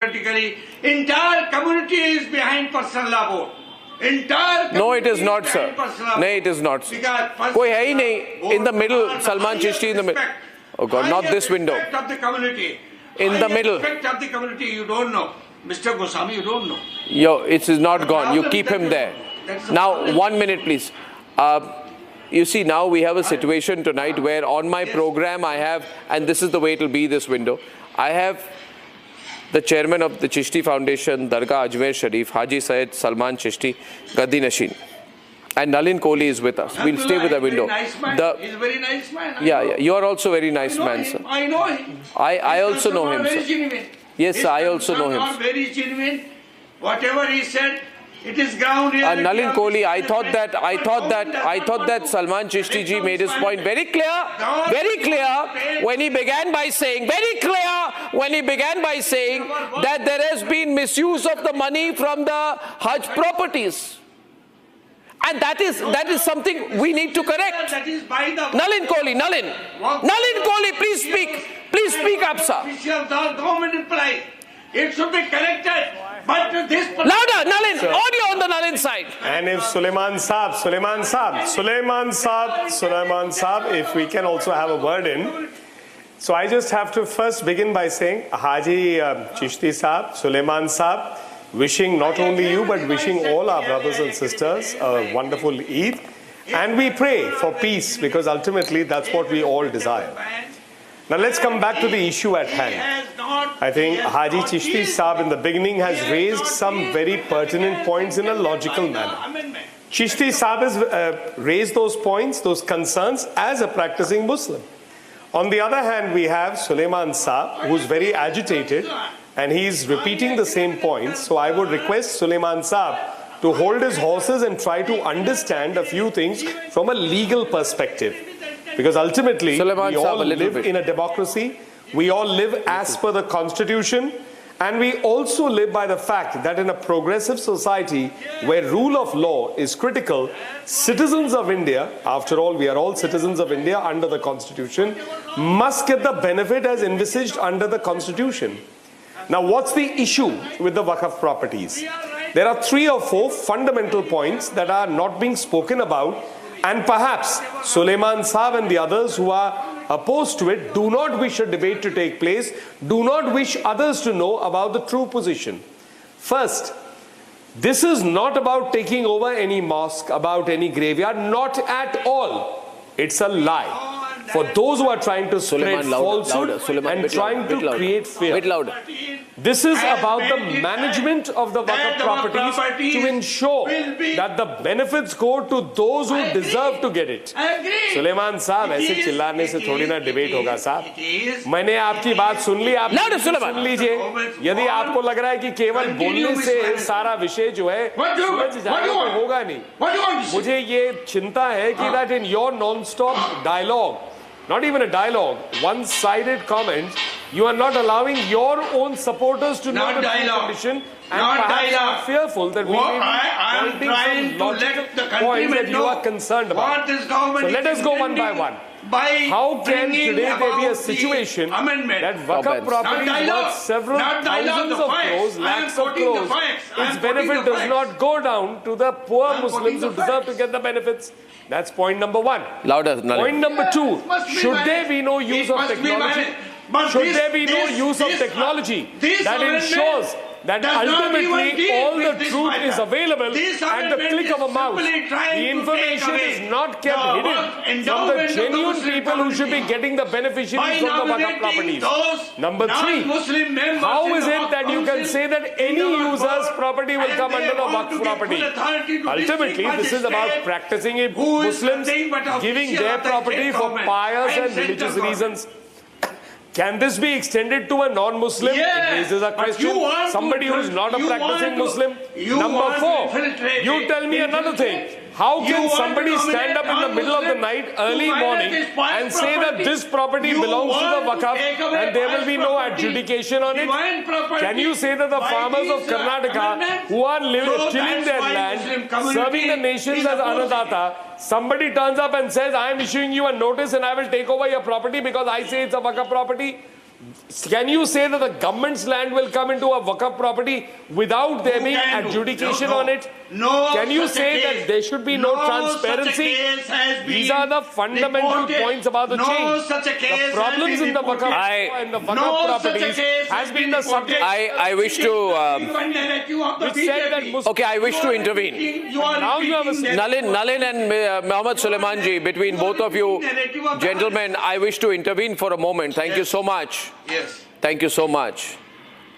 Practically, entire community is behind personal law board. Entire No, it is not, sir. No, it is not. कोई है ही नहीं. In the middle, Salman Chishti in the middle. Oh God, not this window. Of the community. In the middle. Respect of the community, you don't know. Mr. Goswami, you don't know. Yo, it is not gone. You keep him there. Now, 1 minute, please. You see, now we have a situation tonight where on my program I have, and this is the way it will be, this window, I have the chairman of the Chishti Foundation, Dargah Ajmer Sharif, Haji Syed Salman Chishti, Gaddi Nashin. And Nalin Kohli is with us. We'll stay with the window. He's a very nice man. Yeah. You are also a very nice man, sir. I know him. I also know him, very sir. genuine. Yes, sir, I also know him. Very genuine. Whatever he said, it is ground here. Nalin Kohli, I thought that Salman Chishti ji made his point very clear when he began by saying that there has been misuse of the money from the Hajj properties. And that is something we need to correct. That is by the Nalin Kohli, please speak up, sir. Officials or government employees. It should be corrected. But this Louder, Nalin, audio on the Nalin side. And if Suleiman Saab, if we can also have a word in. So I just have to first begin by saying, Haji Chishti Saab, Suleiman Saab, wishing not only you but wishing all our brothers and sisters a wonderful Eid. And we pray for peace because ultimately that's what we all desire. Now let's come back to the issue at hand. I think Haji Chishti Saab in the beginning has raised some very pertinent points in a logical manner. Chishti Saab has raised those points, those concerns as a practicing Muslim. On the other hand, we have Suleiman Saab, who's very agitated and he's repeating the same points. So I would request Suleiman Saab to hold his horses and try to understand a few things from a legal perspective. Because ultimately, we all live in a democracy. We all live as per the constitution. And we also live by the fact that in a progressive society where rule of law is critical, citizens of India, after all, we are all citizens of India under the constitution, must get the benefit as envisaged under the constitution. Now, what's the issue with the Waqf properties? There are 3 or 4 fundamental points that are not being spoken about. And perhaps Suleiman Saab and the others who are opposed to it do not wish a debate to take place, do not wish others to know about the true position. First, this is not about taking over any mosque, about any graveyard, not at all. It's a lie. For those who are trying to spread falsehood and trying to create fear. This is about the management of the Waqf properties to ensure that the benefits go to those who deserve to get it. Suleiman Saab, ऐसे चिल्लाने से थोड़ी ना debate होगा साहब. मैंने आपकी बात सुन ली, आप सुन लीजिए. यदि आपको लग रहा है कि केवल बोलने से सारा विषय जो है समझ जाएगा तो होगा नहीं. मुझे ये चिंता है कि that in your non-stop dialogue, not even a dialogue, one-sided comments, you are not allowing your own supporters to know the true condition, and perhaps are fearful that we may be pointing some logical points that you are concerned about. So let us go one by one. How can today there be a situation that Waqf properties worth several thousands of crores, lakhs of crores, its benefit does not go down to the poor Muslims who deserve to get the benefits? That's point number 1. Louder, Point number 2, should there be no use of technology? Should there be no use of technology that ensures that ultimately all the truth is available at the click of a mouse? The information is not kept hidden from the genuine people who should be getting the beneficiaries from the Waqf properties. Number 3, how is it that you can say that any user's property will come under the Waqf property? Ultimately, this is about practicing Muslims giving their property for pious and religious reasons. Can this be extended to a non-Muslim? It raises a question. Somebody who is not a practicing Muslim. Number 4, you tell me another thing. How can somebody stand up in the middle of the night, early morning, and say that this property belongs to the Waqf and there will be no adjudication on it? Can you say that the farmers of Karnataka who are tilling their land, serving the nations as Annadata, somebody turns up and says, I am issuing you a notice and I will take over your property because I say it's a Waqf property? Can you say that the government's land will come into a Waqf property without there being adjudication on it? No. Can you such a say case- that there should be no such a transparency? case has These been are the fundamental reported. points about the No change. such a case The problems has been in the Waqf reported. and the Waqf No such a properties case has been the reported. subject. I wish to. Which said that Muslims. Okay, I wish to intervene. Now you have a Nalin and Mohammad Suleimanji, between both of you gentlemen, I wish to intervene for a moment. Thank you so much. Yes. Thank you so much.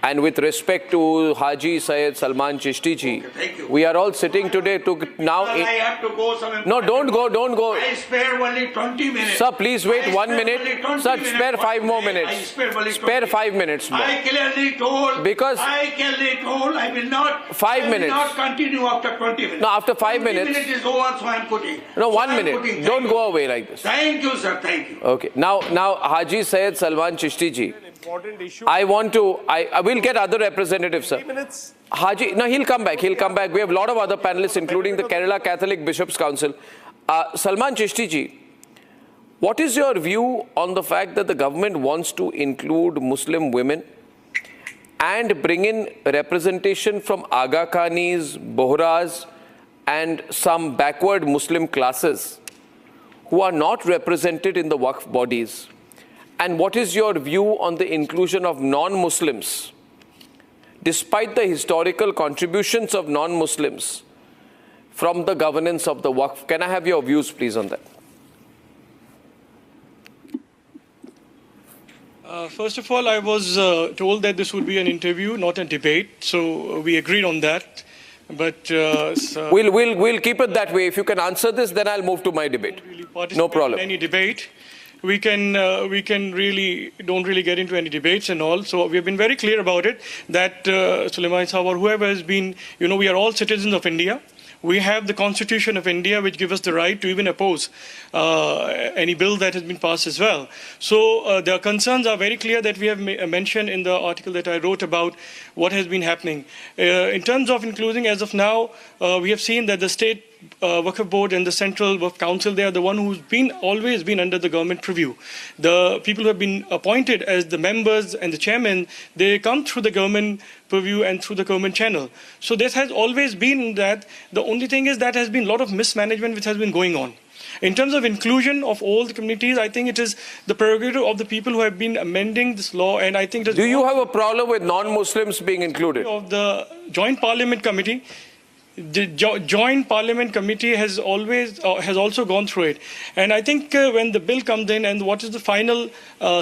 And with respect to Haji Syed Salman Chishti ji, thank you. we are all sitting today to now. I have to go somewhere. No, don't go. I spare only 20 minutes. Sir, please wait I 1 spare minute. only 20 Sir, minutes spare for 5 more today. minutes. I spare only 20 Spare 5 minutes more. I clearly told. Because- I clearly told I will not. 5 I minutes. will not continue after 20 minutes. No, after 5 20 minutes. minutes is over, so I am putting. No, So 1 I am minute. putting. Don't Thank go you. away like this. Thank you, sir. Thank you. Okay. Now Haji Syed Salman Chishti ji, Important issue. I want to. I will get other representatives, sir. 3 minutes. Haji, no, he'll come back. He'll come back. We have a lot of other panelists, including the Kerala Catholic Bishops' Council. Salman Chishti ji, what is your view on the fact that the government wants to include Muslim women and bring in representation from Aga Khanis, Bohras, and some backward Muslim classes who are not represented in the Waqf bodies? And what is your view on the inclusion of non-Muslims? Despite the historical contributions of non-Muslims from the governance of the Waqf. Can I have your views, please, on that? First of all, I was told that this would be an interview, not a debate, so we agreed on that. But We'll keep it that way. If you can answer this, then I'll move to my debate. really participate No problem. in any debate. We can really don't really get into any debates and all. So we have been very clear about it that Sulaiman Saab or whoever has been, we are all citizens of India. We have the Constitution of India, which gives us the right to even oppose any bill that has been passed as well. So the concerns are very clear that we have mentioned in the article that I wrote about what has been happening. In terms of including, as of now, we have seen that the state Waqf Board and the Central Waqf Council, they are the one who's always been under the government purview. The people who have been appointed as the members and the chairman, they come through the government purview and through the government channel. So this has always been that. The only thing is that has been a lot of mismanagement which has been going on. In terms of inclusion of all the communities, I think it is the prerogative of the people who have been amending this law, and I think it is Do you have a problem with non-Muslims being included? of the Joint Parliament Committee. The Joint Parliament Committee has also gone through it, and I think when the bill comes in and what is the final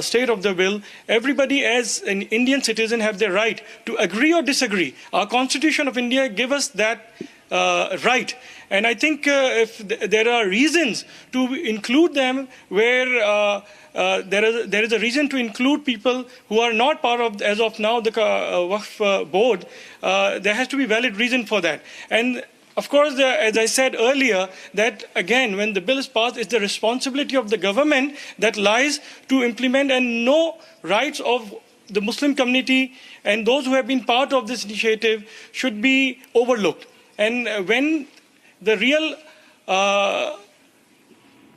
state of the bill, everybody as an Indian citizen have the right to agree or disagree. Our Constitution of India gives us that right, and I think if there are reasons to include them where there is a reason to include people who are not part of, as of now, the Waqf board. There has to be valid reason for that. And of course, as I said earlier, that again, when the bill is passed, it's the responsibility of the government that lies to implement, and no rights of the Muslim community and those who have been part of this initiative should be overlooked. And when the real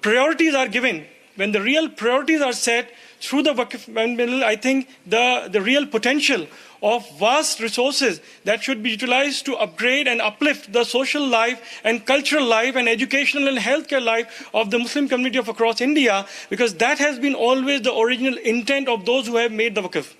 priorities are given, when the real priorities are set through the Waqf bill, I think the real potential of vast resources that should be utilized to upgrade and uplift the social life and cultural life and educational and healthcare life of the Muslim community of across India, because that has been always the original intent of those who have made the Waqf.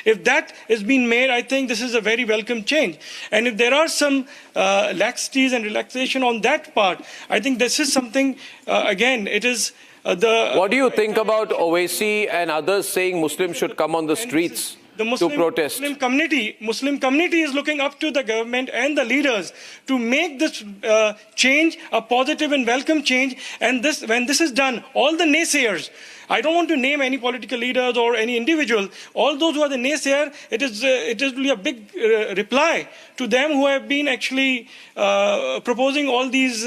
If that is being made, I think this is a very welcome change. And if there are some laxities and relaxation on that part, I think this is something, again, it is What do you think about Owaisi and others saying Muslims should come on the streets to protest? Muslim community is looking up to the government and the leaders to make this change a positive and welcome change. And when this is done, all the naysayers, I don't want to name any political leaders or any individual, all those who are the naysayer, it is really a big reply to them who have been actually proposing all these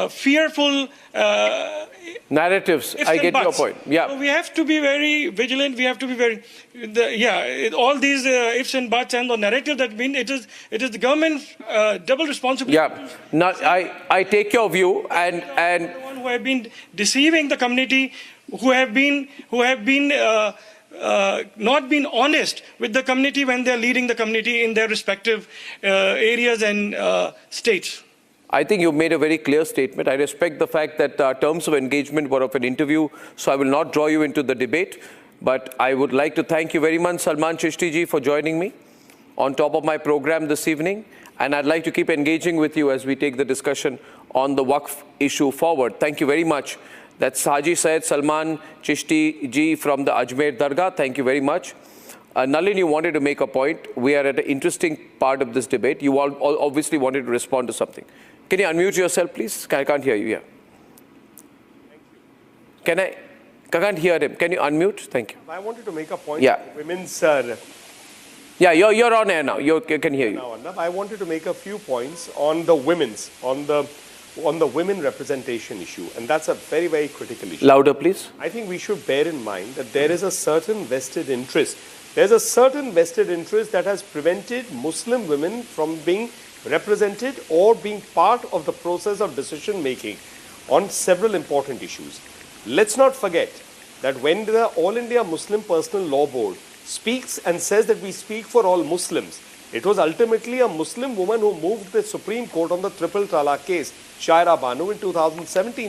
fearful narratives. I get your point. Yeah. So we have to be very vigilant. We have to be very, all these ifs and buts and the narrative that mean it is the government's double responsibility. Yeah. Now, I take your view and who have been deceiving the community, who have been not been honest with the community when they're leading the community in their respective areas and states. I think you made a very clear statement. I respect the fact that terms of engagement were of an interview, so I will not draw you into the debate. But I would like to thank you very much, Salman Chishti ji, for joining me on top of my program this evening. And I'd like to keep engaging with you as we take the discussion on the Waqf issue forward. Thank you very much. That's Haji Syed Salman Chishti ji from the Ajmer Dargah. Thank you very much. Nalin, you wanted to make a point. We are at an interesting part of this debate. You all obviously wanted to respond to something. Can you unmute yourself, please? I can't hear you. Yeah. I can't hear him. Can you unmute? Thank you. I wanted to make a point. Yeah. Women's. Yeah, you're on air now. You can hear you. Now, I wanted to make a few points on the women's, on the women representation issue, and that's a very, very critical issue. Louder, please. I think we should bear in mind that there is a certain vested interest. There's a certain vested interest that has prevented Muslim women from being represented or being part of the process of decision making on several important issues. Let's not forget that when the All India Muslim Personal Law Board speaks and says that we speak for all Muslims, it was ultimately a Muslim woman who moved the Supreme Court on the triple talaq case, Shaira Banu, in 2017.